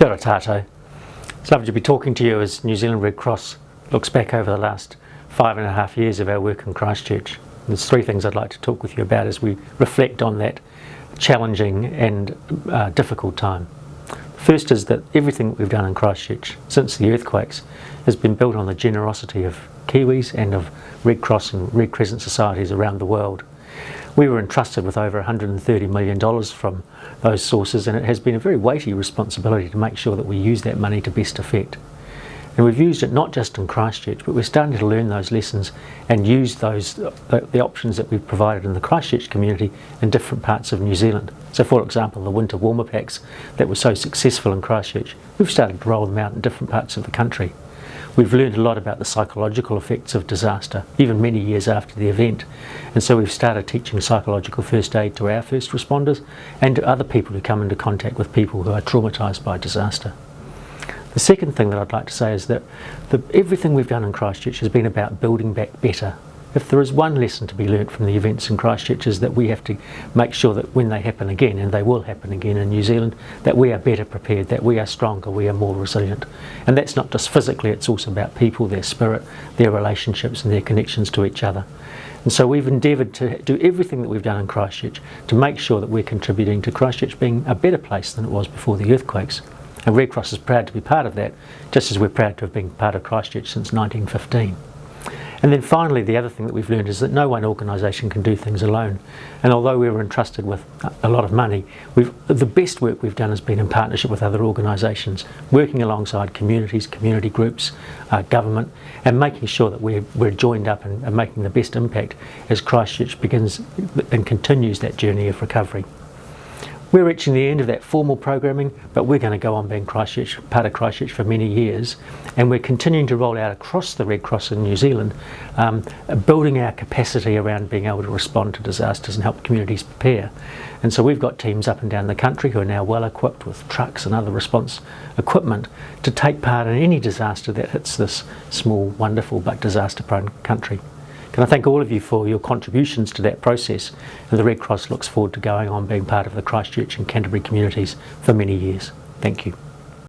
Kia ora tātou. It's lovely to be talking to you as New Zealand Red Cross looks back over the last 5.5 years of our work in Christchurch. There's three things I'd like to talk with you about as we reflect on that challenging and difficult time. First is that everything that we've done in Christchurch since the earthquakes has been built on the generosity of Kiwis and of Red Cross and Red Crescent societies around the world. We were entrusted with over $130 million from those sources, and it has been a very weighty responsibility to make sure that we use that money to best effect. And we've used it not just in Christchurch, but we're starting to learn those lessons and use the options that we've provided in the Christchurch community in different parts of New Zealand. So for example, the winter warmer packs that were so successful in Christchurch, we've started to roll them out in different parts of the country. We've learned a lot about the psychological effects of disaster, even many years after the event. And so we've started teaching psychological first aid to our first responders and to other people who come into contact with people who are traumatised by disaster. The second thing that I'd like to say is that everything we've done in Christchurch has been about building back better. If there is one lesson to be learnt from the events in Christchurch, is that we have to make sure that when they happen again, and they will happen again in New Zealand, that we are better prepared, that we are stronger, we are more resilient. And that's not just physically, it's also about people, their spirit, their relationships and their connections to each other. And so we've endeavoured to do everything that we've done in Christchurch to make sure that we're contributing to Christchurch being a better place than it was before the earthquakes. And Red Cross is proud to be part of that, just as we're proud to have been part of Christchurch since 1915. And then finally, the other thing that we've learned is that no one organisation can do things alone. And although we were entrusted with a lot of money, the best work we've done has been in partnership with other organisations, working alongside communities, community groups, government, and making sure that we're joined up and making the best impact as Christchurch begins and continues that journey of recovery. We're reaching the end of that formal programming, but we're going to go on being part of Christchurch for many years, and we're continuing to roll out across the Red Cross in New Zealand, building our capacity around being able to respond to disasters and help communities prepare. And so we've got teams up and down the country who are now well equipped with trucks and other response equipment to take part in any disaster that hits this small, wonderful but disaster-prone country. Can I thank all of you for your contributions to that process, and the Red Cross looks forward to going on being part of the Christchurch and Canterbury communities for many years. Thank you.